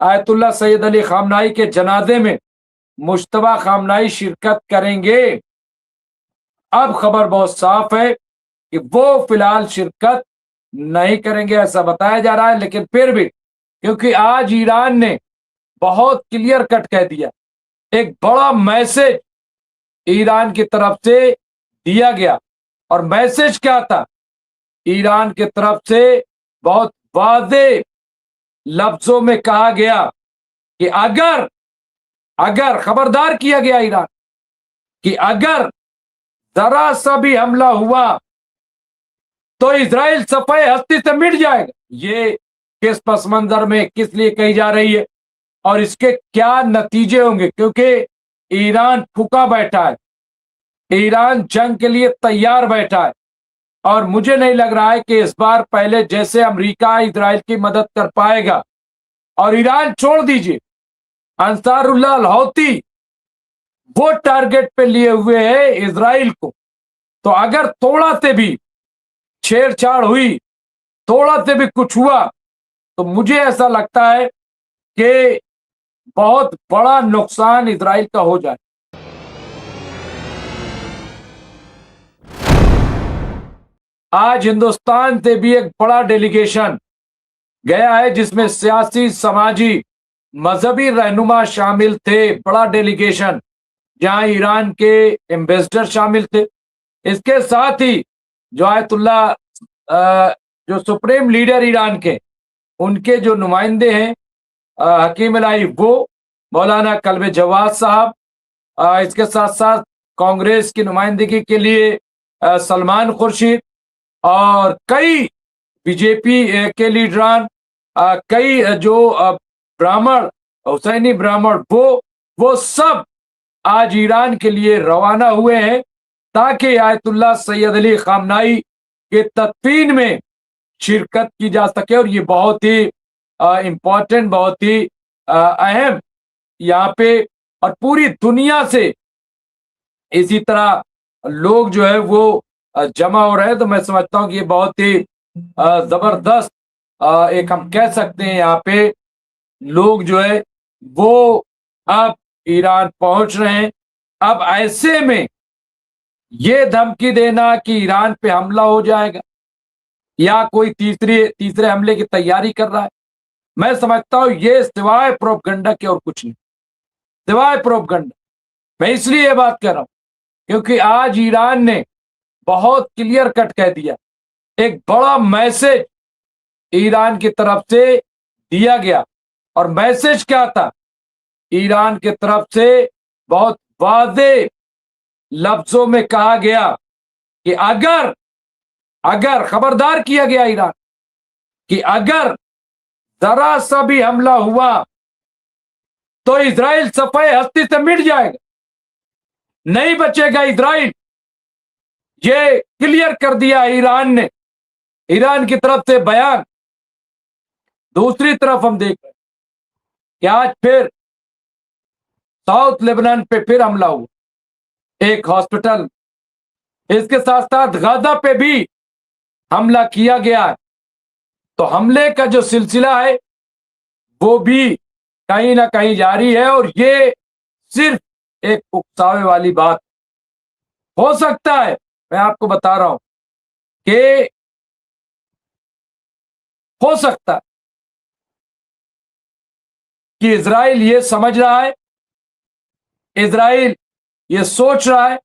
Ayatollah Syed Ali Khamenei के जनाजे में मुश्तबा खामनाई शिरकत करेंगे। अब खबर बहुत साफ है कि वो फिलहाल शिरकत नहीं करेंगे, ऐसा बताया जा रहा है। लेकिन फिर भी क्योंकि आज ईरान ने बहुत क्लियर कट कह दिया, एक बड़ा मैसेज ईरान की तरफ से दिया गया, और मैसेज क्या था? ईरान की तरफ से बहुत वाज़ेह लफ्जों में कहा गया कि अगर खबरदार किया गया ईरान कि अगर जरा सा भी हमला हुआ तो इजराइल सफाई हस्ती से मिट जाएगा। ये किस पस मंजर में किस लिए कही जा रही है और इसके क्या नतीजे होंगे? क्योंकि ईरान फूका बैठा है, ईरान जंग के लिए तैयार बैठा है, और मुझे नहीं लग रहा है कि इस बार पहले जैसे अमेरिका इजराइल की मदद कर पाएगा। और ईरान छोड़ दीजिए, अंसारुल्लाह अल हौती वो टारगेट पे लिए हुए है इजराइल को। तो अगर थोड़ा से भी छेड़छाड़ हुई, थोड़ा से भी कुछ हुआ, तो मुझे ऐसा लगता है कि बहुत बड़ा नुकसान इजराइल का हो जाए। आज हिंदुस्तान से भी एक बड़ा डेलीगेशन गया है जिसमें सियासी, समाजी, मजहबी रहनुमा शामिल थे। बड़ा डेलीगेशन जहां ईरान के एम्बेसडर शामिल थे। इसके साथ ही जो आयतुल्ला जो सुप्रीम लीडर ईरान के, उनके जो नुमाइंदे हैं हकीम इलाही, वो मौलाना कल्बे जवाद साहब, इसके साथ साथ कांग्रेस की नुमाइंदगी के लिए सलमान खुर्शीद, और कई बीजेपी के लीडरान, कई जो ब्राह्मण, हुसैनी ब्राह्मण, वो सब आज ईरान के लिए रवाना हुए हैं ताकि आयतुल्ला सैयद अली खामनाई के तदफीन में शिरकत की जा सके। और ये बहुत ही इम्पोर्टेंट, बहुत ही अहम यहाँ पे, और पूरी दुनिया से इसी तरह लोग जो है वो जमा हो रहे हैं। तो मैं समझता हूँ कि ये बहुत ही जबरदस्त एक हम कह सकते हैं यहाँ पे लोग जो है वो अब ईरान पहुंच रहे हैं। अब ऐसे में ये धमकी देना कि ईरान पे हमला हो जाएगा या कोई तीसरे हमले की तैयारी कर रहा है, मैं समझता हूं ये सिवाय प्रोपगंडा के और कुछ नहीं, सिवाय प्रोपगंडा। मैं इसलिए ये बात कर रहा हूं क्योंकि आज ईरान ने बहुत क्लियर कट कह दिया, एक बड़ा मैसेज ईरान की तरफ से दिया गया, और मैसेज क्या था? ईरान की तरफ से बहुत वाज़ेह लफ्जों में कहा गया कि अगर खबरदार किया गया ईरान कि अगर जरा सा भी हमला हुआ तो इजराइल सफाई हस्ती से मिट जाएगा, नहीं बचेगा इजराइल। ये क्लियर कर दिया ईरान ने, ईरान की तरफ से बयान। दूसरी तरफ हम देख रहे हैं कि आज फिर साउथ लेबनान पे फिर हमला हुआ, एक हॉस्पिटल। इसके साथ साथ गाजा पे भी हमला किया गया है। तो हमले का जो सिलसिला है वो भी कहीं ना कहीं जारी है, और ये सिर्फ एक उकसावे वाली बात हो सकता है। मैं आपको बता रहा हूं कि हो सकता है कि इजराइल ये समझ रहा है, इजराइल ये सोच रहा है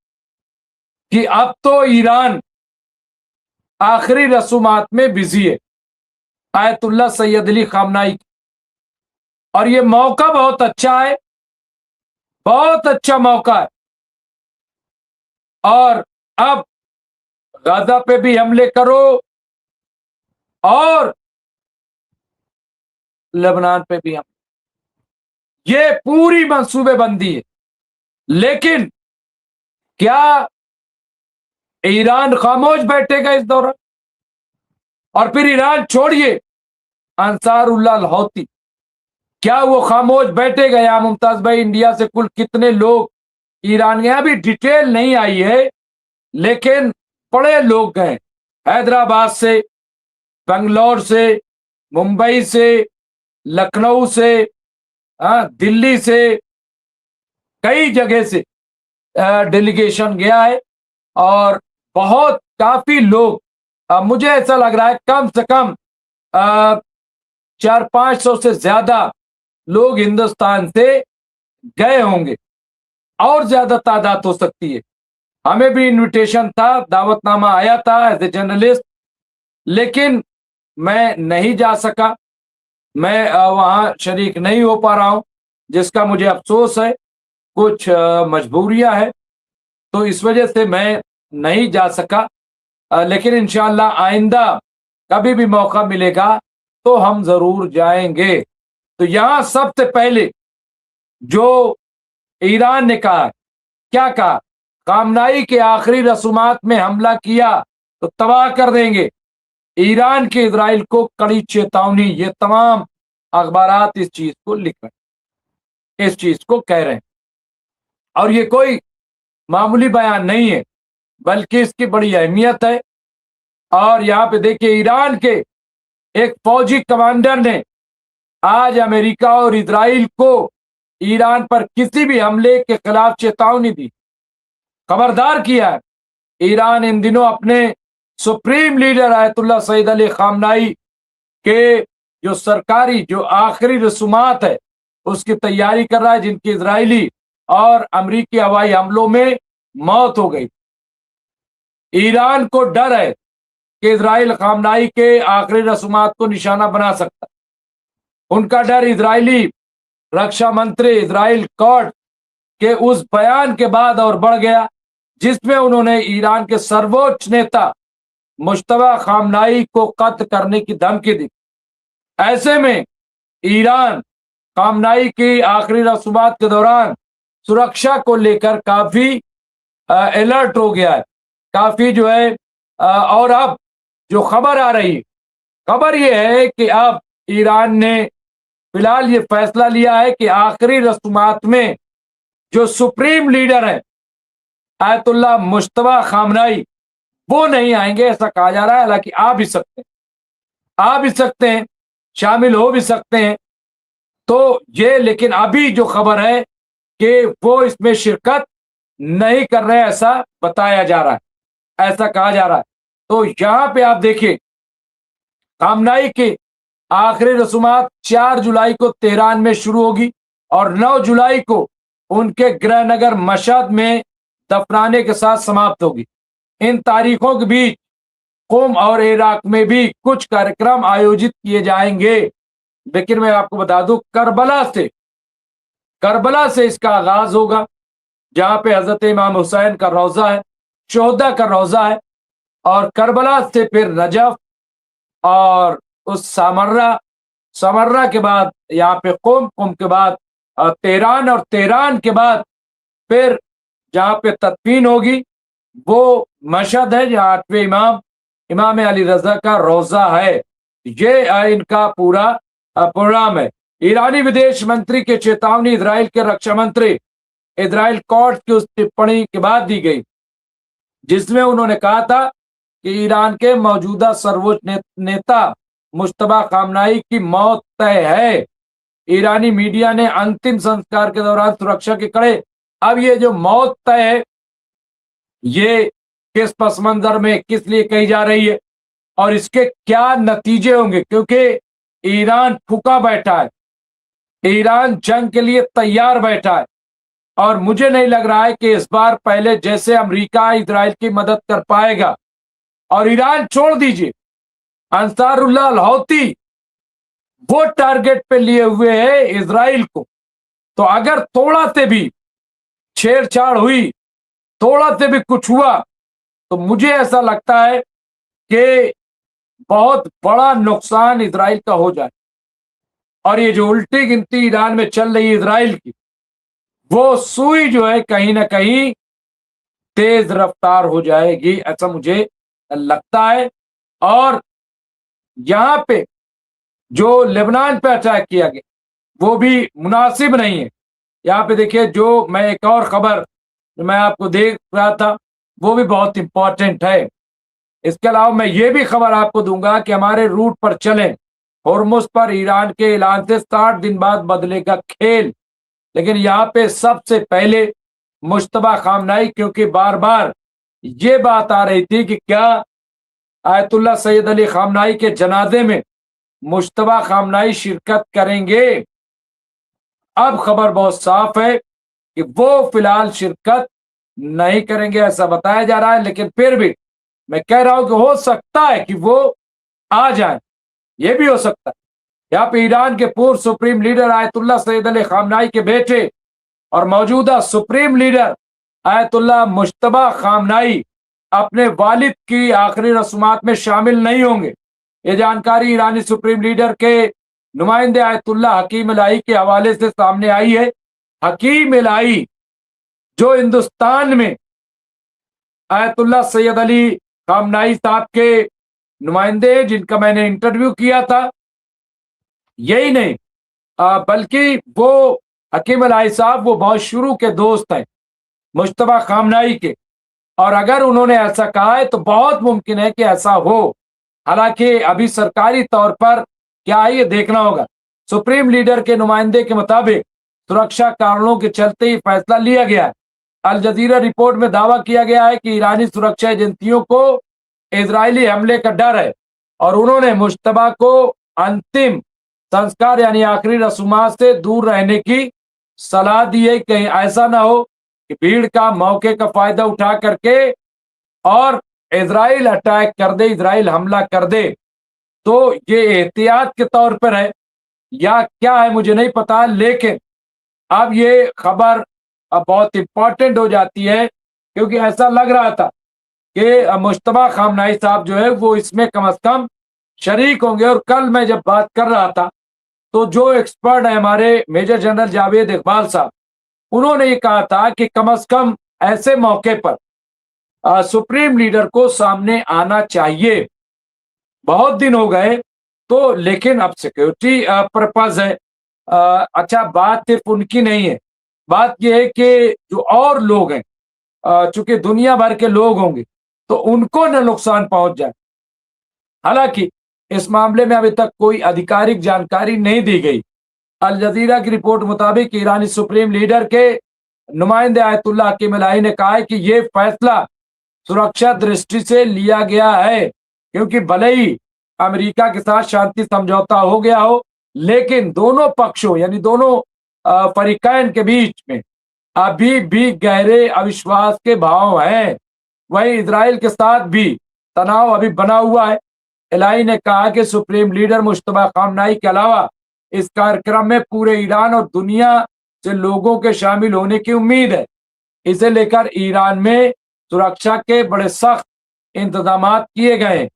कि अब तो ईरान आखिरी रसूमात में बिजी है आयतुल्ला सैयद अली खामनाई की, और ये मौका बहुत अच्छा है, बहुत अच्छा मौका है। और अब गाजा पे भी हमले करो और लेबनान पे भी हमले, ये पूरी मंसूबेबंदी है। लेकिन क्या ईरान खामोश बैठेगा इस दौरान? और फिर ईरान छोड़िए, अंसारुल्लाह अल हौती, क्या वो खामोश बैठेगा? या मुमताज भाई, इंडिया से कुल कितने लोग ईरान गए? अभी डिटेल नहीं आई है, लेकिन बड़े लोग गए, हैदराबाद से, बेंगलोर से, मुंबई से, लखनऊ से, दिल्ली से कई जगह से डेलीगेशन गया है और बहुत काफी लोग, मुझे ऐसा लग रहा है कम से कम 400-500 से ज्यादा लोग हिंदुस्तान से गए होंगे और ज्यादा तादाद हो सकती है। हमें भी इनविटेशन था, दावतनामा आया था एज ए जर्नलिस्ट, लेकिन मैं नहीं जा सका। मैं वहां शरीक नहीं हो पा रहा हूं, जिसका मुझे अफसोस है। कुछ मजबूरियां है, तो इस वजह से मैं नहीं जा सका। लेकिन इंशाअल्लाह आइंदा कभी भी मौका मिलेगा तो हम जरूर जाएंगे। तो यहां सबसे पहले जो ईरान ने कहा, क्या कहा? खामनाई के आखिरी रसूमात में हमला किया तो तबाह कर देंगे। ईरान के इजराइल को कड़ी चेतावनी। ये तमाम अखबारात इस चीज को लिख रहे हैं, इस चीज को कह रहे हैं, और ये कोई मामूली बयान नहीं है, बल्कि इसकी बड़ी अहमियत है। और यहाँ पे देखिए, ईरान के एक फौजी कमांडर ने आज अमेरिका और इजराइल को ईरान पर किसी भी हमले के खिलाफ चेतावनी दी, खबरदार किया है। ईरान इन दिनों अपने supreme leader Ayatollah Sayyid Ali Khamenei के जो सरकारी जो आखिरी रसूमात है उसकी तैयारी कर रहा है, जिनकी इजरायली और अमरीकी हवाई हमलों में मौत हो गई। ईरान को डर है कि इजराइल खामनाई के आखिरी रसूमात को निशाना बना सकता है। उनका डर इजरायली रक्षा मंत्री इजराइल कॉट के उस बयान के बाद और बढ़ गया, जिसमें उन्होंने ईरान के सर्वोच्च नेता मुश्तबा खामनाई को कत्ल करने की धमकी दी। ऐसे में ईरान खामनाई की आखिरी रसूमात के दौरान सुरक्षा को लेकर काफी अलर्ट हो गया है, काफी जो है। और अब जो खबर आ रही है, खबर यह है कि अब ईरान ने फिलहाल ये फैसला लिया है कि आखिरी रसूमात में जो सुप्रीम लीडर है आयतुल्लाह मुश्तबा खामनाई, वो नहीं आएंगे, ऐसा कहा जा रहा है। हालांकि आ भी सकते हैं, आ भी सकते हैं, शामिल हो भी सकते हैं। तो ये, लेकिन अभी जो खबर है कि वो इसमें शिरकत नहीं कर रहे, ऐसा बताया जा रहा है, ऐसा कहा जा रहा है। तो यहां पे आप देखिए, खामनाई के आखिरी रसूमात 4 जुलाई को तेहरान में शुरू होगी और 9 जुलाई को उनके गृहनगर मशहद में दफनाने के साथ समाप्त होगी। इन तारीखों के बीच कुम और इराक में भी कुछ कार्यक्रम आयोजित किए जाएंगे। लेकिन मैं आपको बता दूं, करबला से इसका आगाज होगा, जहां पे हजरत इमाम हुसैन का रोजा है, शोहदा का रोजा है, और करबला से फिर नजफ और उस समर्रा के बाद यहाँ पे कुम के बाद तेहरान, और तेहरान के बाद फिर जहाँ पे तदफीन होगी वो मशहद है, जहाँ 8वें इमाम अली रजा का रोजा है। ये इनका पूरा प्रोग्राम है। ईरानी विदेश मंत्री की चेतावनी इजराइल के रक्षा मंत्री इजराइल कॉट की उस टिप्पणी के बाद दी गई, जिसमें उन्होंने कहा था कि ईरान के मौजूदा सर्वोच्च नेता मुश्तबा खामनाई की मौत तय है। ईरानी मीडिया ने अंतिम संस्कार के दौरान सुरक्षा के कड़े, अब ये जो मौत तय है ये किस पस मंजर में किस लिए कही जा रही है और इसके क्या नतीजे होंगे, क्योंकि ईरान फूका बैठा है, ईरान जंग के लिए तैयार बैठा है। और मुझे नहीं लग रहा है कि इस बार पहले जैसे अमेरिका इजराइल की मदद कर पाएगा। और ईरान छोड़ दीजिए, अंसारुल्लाह अल हौती वो टारगेट पे लिए हुए है इजराइल को। तो अगर थोड़ा से भी छेड़छाड़ हुई, थोड़ा से भी कुछ हुआ, तो मुझे ऐसा लगता है कि बहुत बड़ा नुकसान इजराइल का हो जाए। और ये जो उल्टी गिनती ईरान में चल रही है इजराइल की, वो सुई जो है कहीं ना कहीं तेज रफ्तार हो जाएगी, ऐसा मुझे लगता है। और यहां पे जो लेबनान पे अटैक किया गया वो भी मुनासिब नहीं है। यहाँ पे देखिए, जो मैं एक और खबर जो मैं आपको देख रहा था वो भी बहुत इंपॉर्टेंट है। इसके अलावा मैं ये भी खबर आपको दूंगा कि हमारे रूट पर चलें, हॉर्मुज पर ईरान के ऐलान से 60 दिन बाद बदलेगा खेल। लेकिन यहाँ पे सबसे पहले मुश्तबा खामनाई, क्योंकि बार बार ये बात आ रही थी कि क्या आयतुल्ला सैयद अली खामनाई के जनाजे में मुश्तबा खामनाई शिरकत करेंगे। अब खबर बहुत साफ है कि वो फिलहाल शिरकत नहीं करेंगे, ऐसा बताया जा रहा है। लेकिन फिर भी मैं कह रहा हूं कि हो सकता है कि वो आ जाए, ये भी हो सकता है। यहाँ पे ईरान के पूर्व supreme leader ayatollah Syed Ali Khamenei के बेटे और मौजूदा सुप्रीम लीडर आयतुल्ला मुश्तबा खामनाई अपने वालिद की आखिरी रस्मात में शामिल नहीं होंगे। ये जानकारी ईरानी सुप्रीम लीडर के नुमाइंदे आयतुल्ला हकीम इलाही के हवाले से सामने आई है। हकीम इलाही जो हिंदुस्तान में आयतुल्ला सैयद अली खामनाई साहब के नुमाइंदे हैं, जिनका मैंने इंटरव्यू किया था, यही नहीं बल्कि वो हकीम इलाही साहब वो बहुत शुरू के दोस्त हैं मुश्तबा खामनाई के। और अगर उन्होंने ऐसा कहा है तो बहुत मुमकिन है कि ऐसा हो। हालांकि अभी सरकारी तौर पर क्या है ये देखना होगा। सुप्रीम लीडर के नुमाइंदे के मुताबिक सुरक्षा कारणों के चलते ही फैसला लिया गया है। अल जजीरा रिपोर्ट में दावा किया गया है कि ईरानी सुरक्षा एजेंसियों को इजरायली हमले का डर है और उन्होंने मुश्तबा को अंतिम संस्कार यानी आखिरी रसूमात से दूर रहने की सलाह दी है। कहीं ऐसा ना हो कि भीड़ का मौके का फायदा उठा करके और इजराइल अटैक कर दे, इजराइल हमला कर दे। तो ये एहतियात के तौर पर है या क्या है मुझे नहीं पता, लेकिन अब ये खबर अब बहुत इंपॉर्टेंट हो जाती है क्योंकि ऐसा लग रहा था कि मुश्तबा खामनाई साहब जो है वो इसमें कम से कम शरीक होंगे। और कल मैं जब बात कर रहा था तो जो एक्सपर्ट है हमारे मेजर जनरल जावेद इकबाल साहब, उन्होंने ये कहा था कि कम से कम ऐसे मौके पर सुप्रीम लीडर को सामने आना चाहिए। बहुत दिन हो गए तो, लेकिन अब सिक्योरिटी पर्पज है। अच्छा, बात सिर्फ उनकी नहीं है, बात यह है कि जो और लोग हैं, चूंकि दुनिया भर के लोग होंगे तो उनको न नुकसान पहुंच जाए। हालांकि इस मामले में अभी तक कोई आधिकारिक जानकारी नहीं दी गई। अल जजीरा की रिपोर्ट मुताबिक ईरानी सुप्रीम लीडर के नुमाइंदे आयतुल्ला हकीम इलाही ने कहा है कि ये फैसला सुरक्षा दृष्टि से लिया गया है क्योंकि भले ही अमेरिका के साथ शांति समझौता हो गया हो, लेकिन दोनों पक्षों यानी दोनों फरीकैन के बीच में अभी भी गहरे अविश्वास के भाव हैं। वहीं इजराइल के साथ भी तनाव अभी बना हुआ है। इलाही ने कहा कि सुप्रीम लीडर मुश्तबा खामनाई के अलावा इस कार्यक्रम में पूरे ईरान और दुनिया से लोगों के शामिल होने की उम्मीद है। इसे लेकर ईरान में सुरक्षा के बड़े सख्त इंतजाम किए गए हैं।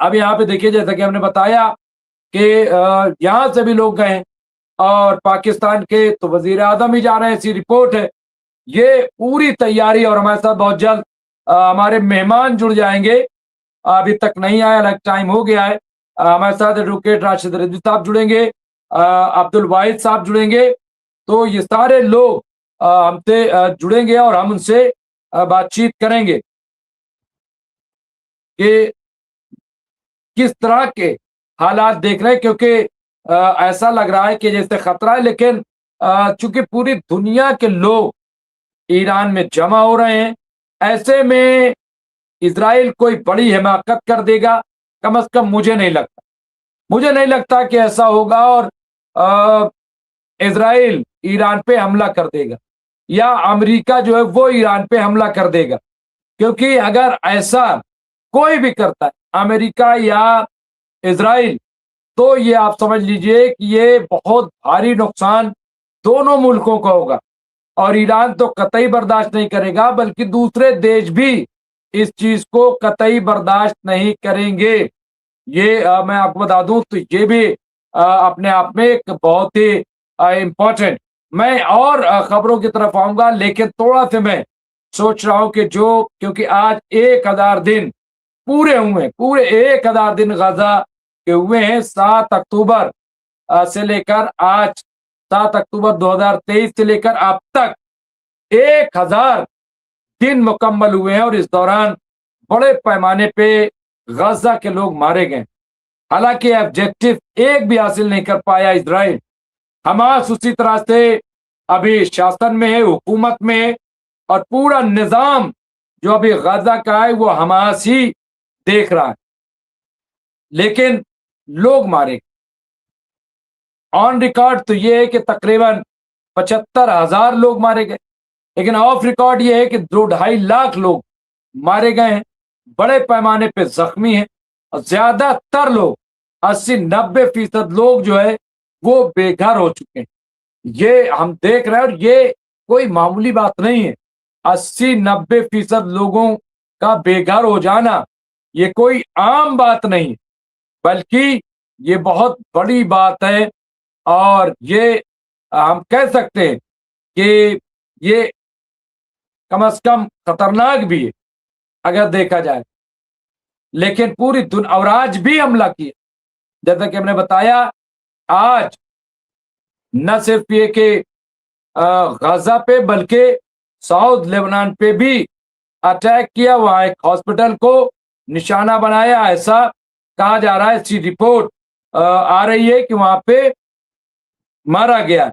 अब यहाँ पे देखिए, जैसा कि हमने बताया कि यहाँ से भी लोग गए और पाकिस्तान के तो वजीर आजम ही जा रहे हैं, ऐसी रिपोर्ट है। ये पूरी तैयारी, और हमारे साथ बहुत जल्द हमारे मेहमान जुड़ जाएंगे। अभी तक नहीं आया, अलग टाइम हो गया है। हमारे साथ एडवोकेट राशिद रिजवी साहब जुड़ेंगे, अब्दुल वाहिद साहब जुड़ेंगे। तो ये सारे लोग हमसे जुड़ेंगे और हम उनसे बातचीत करेंगे कि किस तरह के हालात देख रहे हैं, क्योंकि ऐसा लग रहा है कि जैसे खतरा है, लेकिन चूंकि पूरी दुनिया के लोग ईरान में जमा हो रहे हैं, ऐसे में इजराइल कोई बड़ी हिमाकत कर देगा, कम से कम मुझे नहीं लगता कि ऐसा होगा और इजराइल ईरान पे हमला कर देगा या अमेरिका जो है वो ईरान पे हमला कर देगा। क्योंकि अगर ऐसा कोई भी करता है, अमेरिका या इजराइल, तो ये आप समझ लीजिए कि ये बहुत भारी नुकसान दोनों मुल्कों का होगा। और ईरान तो कतई बर्दाश्त नहीं करेगा, बल्कि दूसरे देश भी इस चीज को कतई बर्दाश्त नहीं करेंगे। ये मैं आपको बता दूं तो ये भी अपने आप में एक बहुत ही इम्पोर्टेंट, मैं और खबरों की तरफ आऊंगा, लेकिन थोड़ा सा मैं सोच रहा हूं कि क्योंकि आज 1000 दिन पूरे हुए, पूरे 1000 दिन गजा के हुए हैं। 7 अक्टूबर से लेकर आज 7 अक्टूबर 2023 से लेकर अब तक 1000 दिन मुकम्मल हुए हैं और इस दौरान बड़े पैमाने पे गजा के लोग मारे गए। हालांकि ऑब्जेक्टिव एक भी हासिल नहीं कर पाया इजराइल। हमास उसी तरह से अभी शासन में है, हुकूमत में है, और पूरा निजाम जो अभी गजा का है वो हमास ही देख रहा है। लेकिन लोग मारे ऑन रिकॉर्ड तो ये है कि तकरीबन 75,000 लोग मारे गए, लेकिन ऑफ रिकॉर्ड ये है कि 2-2.5 लाख लोग मारे गए हैं, बड़े पैमाने पे जख्मी हैं, और ज्यादातर लोग 80-90% लोग जो है वो बेघर हो चुके हैं। ये हम देख रहे हैं, और ये कोई मामूली बात नहीं है। 80-90% लोगों का बेघर हो जाना ये कोई आम बात नहीं, बल्कि ये बहुत बड़ी बात है। और ये हम कह सकते हैं कि ये कम से कम खतरनाक भी है अगर देखा जाए। लेकिन पूरी दुनिया, और आज भी हमला किया, जैसा कि हमने बताया, आज न सिर्फ ये कि गाजा पे बल्कि साउथ लेबनान पे भी अटैक किया, वहां एक हॉस्पिटल को निशाना बनाया, ऐसा कहा जा रहा है। इसकी रिपोर्ट आ रही है कि वहां पे मारा गया।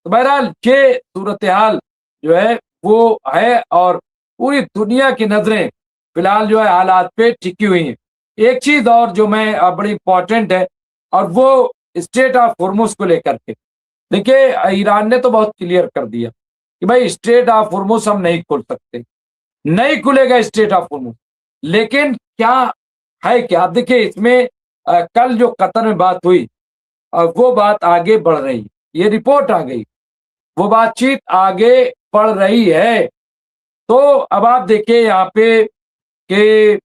तो बहरहाल ये सूरत हाल जो है वो है, और पूरी दुनिया की नजरें फिलहाल जो है हालात पे टिकी हुई हैं। एक चीज और जो मैं बड़ी इंपॉर्टेंट है, और वो स्टेट ऑफ होर्मुज को लेकर के। देखिए, ईरान ने तो बहुत क्लियर कर दिया कि भाई स्टेट ऑफ होर्मुज हम नहीं खोल सकते, नहीं खुलेगा स्टेट ऑफ होर्मुज। लेकिन क्या है, क्या देखिए इसमें कल जो कतर में बात हुई, वो बात आगे बढ़ रही है, ये रिपोर्ट आ गई, वो बातचीत आगे बढ़ रही है। तो अब आप देखिए यहाँ पे कि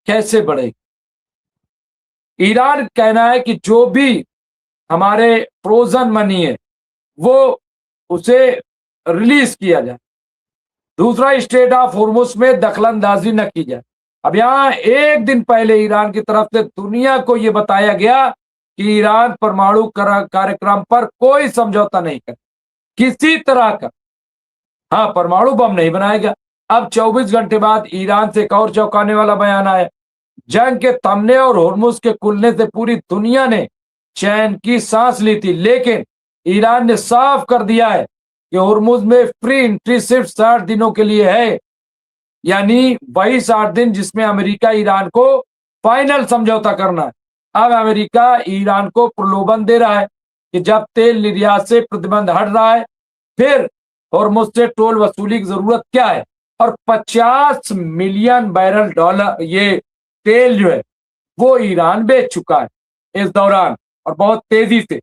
कैसे बढ़ेगी। ईरान कहना है कि जो भी हमारे फ्रोजन मनी है वो उसे रिलीज किया जाए, दूसरा स्टेट ऑफ होर्मुज में दखलंदाजी न की जाए। अब यहाँ एक दिन पहले ईरान की तरफ से दुनिया को यह बताया गया कि ईरान परमाणु कार्यक्रम पर कोई समझौता नहीं करे, किसी तरह का। हाँ, परमाणु बम नहीं बनाएगा। अब 24 घंटे बाद ईरान से एक और चौंकाने वाला बयान आया। जंग के थमने और होर्मुज के खुलने से पूरी दुनिया ने चैन की सांस ली थी, लेकिन ईरान ने साफ कर दिया है कि होर्मुज में फ्री एंट्री सिर्फ 60 दिनों के लिए है, यानी वही 60 दिन जिसमें अमेरिका ईरान को फाइनल समझौता करना है। अब अमेरिका ईरान को प्रलोभन दे रहा है कि जब तेल निर्यात से प्रतिबंध हट रहा है, फिर होर्मुज से टोल वसूली की जरूरत क्या है। और 50 मिलियन बैरल डॉलर ये तेल जो है वो ईरान बेच चुका है इस दौरान, और बहुत तेजी से।